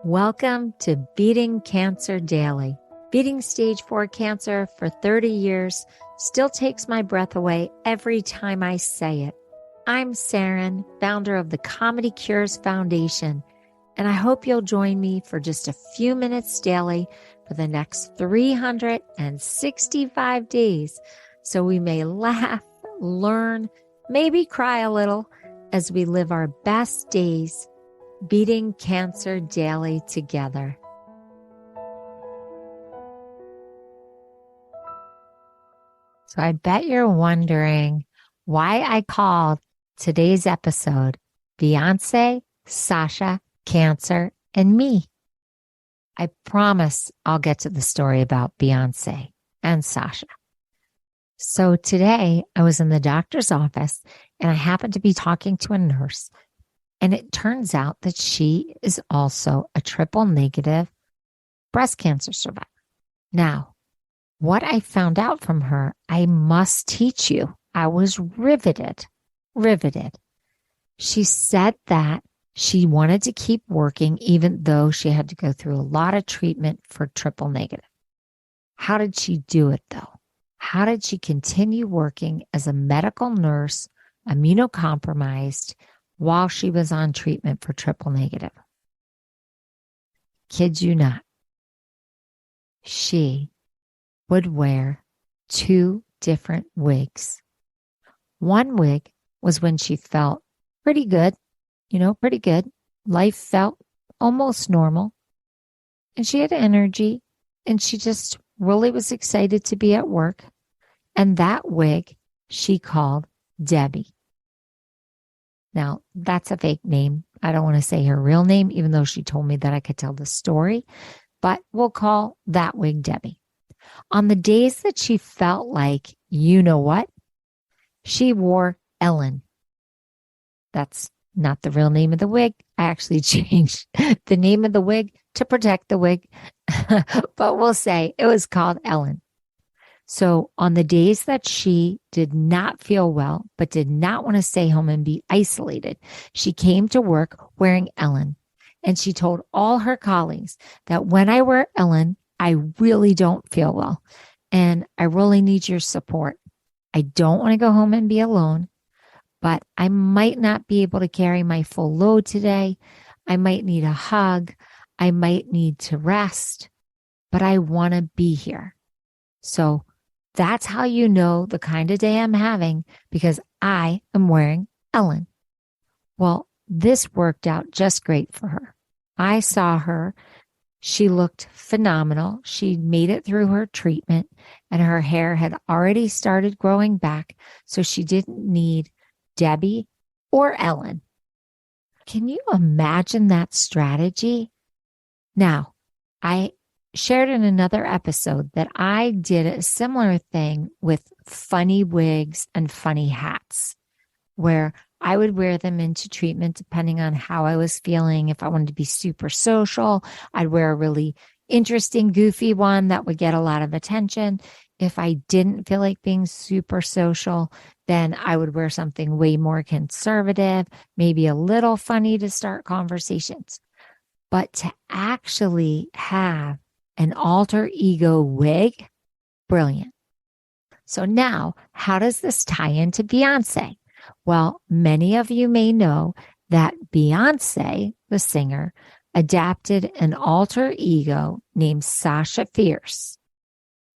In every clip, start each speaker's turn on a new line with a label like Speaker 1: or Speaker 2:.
Speaker 1: Welcome to Beating Cancer Daily. Beating stage 4 cancer for 30 years still takes my breath away every time I say it. I'm Saren, founder of the Comedy Cures Foundation, and I hope you'll join me for just a few minutes daily for the next 365 days so we may laugh, learn, maybe cry a little as we live our best days beating cancer daily together. So I bet you're wondering why I called today's episode Beyoncé, Sasha, Cancer, and Me. I promise I'll get to the story about Beyoncé and Sasha. So today I was in the doctor's office and I happened to be talking to a nurse. And it turns out that she is also a triple negative breast cancer survivor. Now, what I found out from her, I must teach you. I was riveted. She said that she wanted to keep working even though she had to go through a lot of treatment for triple negative. How did she do it though? How did she continue working as a medical nurse, immuno-compromised, while she was on treatment for triple negative? Kid you not. She would wear 2 different wigs. One wig was when she felt pretty good, pretty good. Life felt almost normal. And she had energy and she just really was excited to be at work. And that wig she called Debbie. Now, that's a fake name. I don't want to say her real name, even though she told me that I could tell the story, but we'll call that wig Debbie. On the days that she felt like, you know what, she wore Ellen. That's not the real name of the wig. I actually changed the name of the wig to protect the wig, but we'll say it was called Ellen. So on the days that she did not feel well, but did not want to stay home and be isolated, she came to work wearing Ellen. And she told all her colleagues that when I wear Ellen, I really don't feel well. And I really need your support. I don't want to go home and be alone, but I might not be able to carry my full load today. I might need a hug. I might need to rest, but I want to be here. So that's how you know the kind of day I'm having, because I am wearing Ellen. Well, this worked out just great for her. I saw her. She looked phenomenal. She made it through her treatment and her hair had already started growing back. So she didn't need Debbie or Ellen. Can you imagine that strategy? Now, I shared in another episode that I did a similar thing with funny wigs and funny hats, where I would wear them into treatment depending on how I was feeling. If I wanted to be super social, I'd wear a really interesting, goofy one that would get a lot of attention. If I didn't feel like being super social, then I would wear something way more conservative, maybe a little funny to start conversations. But to actually have an alter ego wig, brilliant. So now, how does this tie into Beyoncé? Well, many of you may know that Beyoncé, the singer, adapted an alter ego named Sasha Fierce.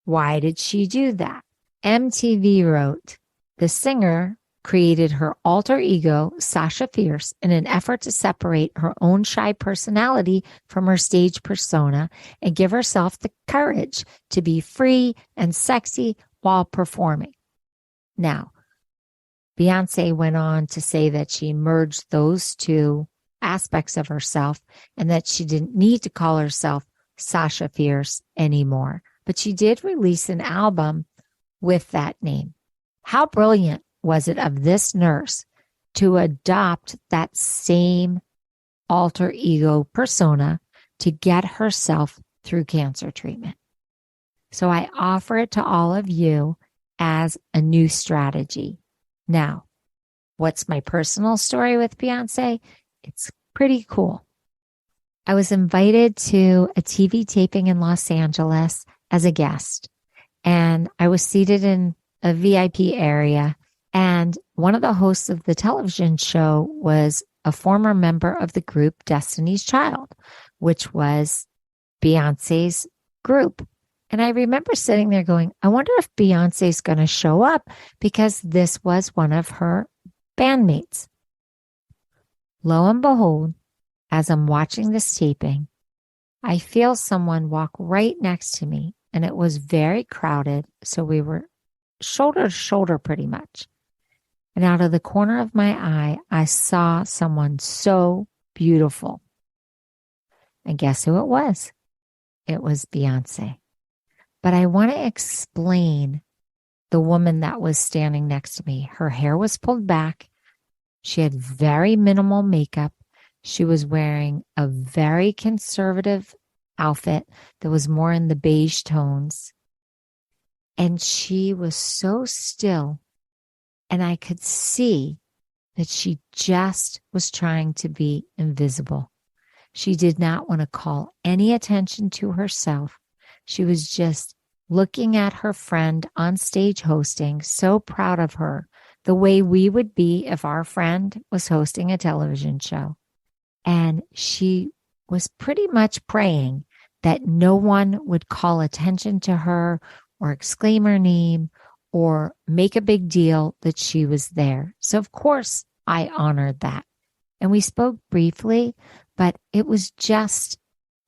Speaker 1: Why did she do that? MTV wrote, the singer created her alter ego, Sasha Fierce, in an effort to separate her own shy personality from her stage persona and give herself the courage to be free and sexy while performing. Now, Beyoncé went on to say that she merged those 2 aspects of herself and that she didn't need to call herself Sasha Fierce anymore. But she did release an album with that name. How brilliant was it of this nurse to adopt that same alter ego persona to get herself through cancer treatment? So I offer it to all of you as a new strategy. Now, what's my personal story with Beyoncé? It's pretty cool. I was invited to a TV taping in Los Angeles as a guest, and I was seated in a VIP area. And one of the hosts of the television show was a former member of the group Destiny's Child, which was Beyonce's group. And I remember sitting there going, I wonder if Beyonce's going to show up, because this was one of her bandmates. Lo and behold, as I'm watching this taping, I feel someone walk right next to me, and it was very crowded. So we were shoulder to shoulder pretty much. And out of the corner of my eye, I saw someone so beautiful. And guess who it was? It was Beyonce. But I want to explain the woman that was standing next to me. Her hair was pulled back. She had very minimal makeup. She was wearing a very conservative outfit that was more in the beige tones. And she was so still. And I could see that she just was trying to be invisible. She did not want to call any attention to herself. She was just looking at her friend on stage hosting, so proud of her, the way we would be if our friend was hosting a television show. And she was pretty much praying that no one would call attention to her or exclaim her name or make a big deal that she was there. So, of course, I honored that. And we spoke briefly, but it was just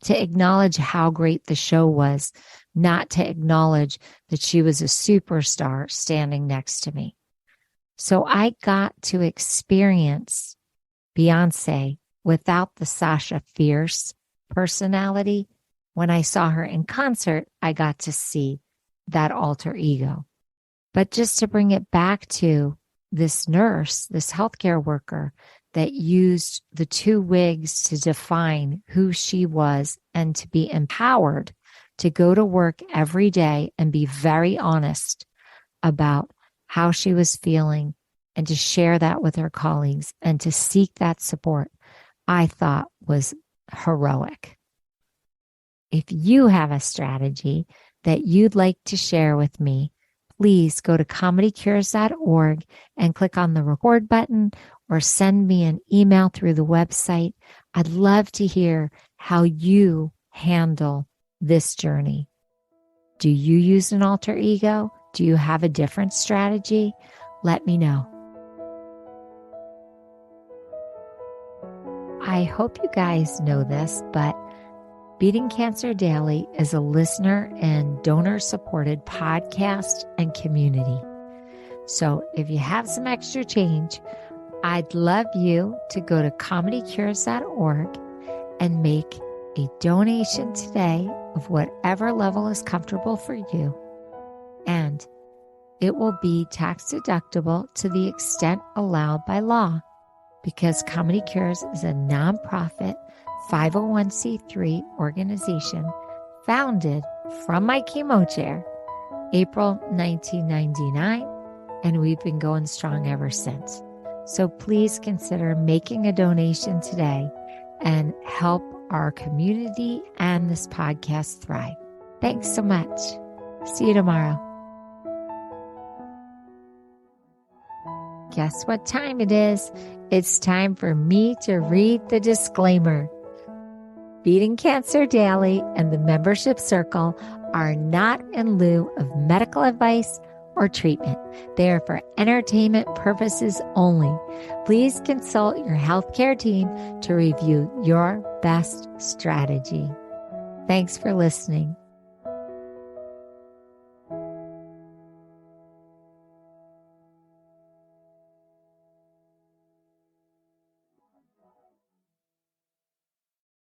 Speaker 1: to acknowledge how great the show was, not to acknowledge that she was a superstar standing next to me. So I got to experience Beyoncé without the Sasha Fierce personality. When I saw her in concert, I got to see that alter ego. But just to bring it back to this nurse, this healthcare worker that used the two wigs to define who she was and to be empowered to go to work every day and be very honest about how she was feeling and to share that with her colleagues and to seek that support, I thought was heroic. If you have a strategy that you'd like to share with me, please go to comedycures.org and click on the record button or send me an email through the website. I'd love to hear how you handle this journey. Do you use an alter ego? Do you have a different strategy? Let me know. I hope you guys know this, but Beating Cancer Daily is a listener and donor-supported podcast and community. So if you have some extra change, I'd love you to go to comedycures.org and make a donation today of whatever level is comfortable for you. And it will be tax deductible to the extent allowed by law, because Comedy Cures is a nonprofit 501c3 organization founded from my chemo chair, April 1999, and we've been going strong ever since. So please consider making a donation today and help our community and this podcast thrive. Thanks so much. See you tomorrow. Guess what time it is? It's time for me to read the disclaimer. Beating Cancer Daily and the membership circle are not in lieu of medical advice or treatment. They are for entertainment purposes only. Please consult your healthcare team to review your best strategy. Thanks for listening.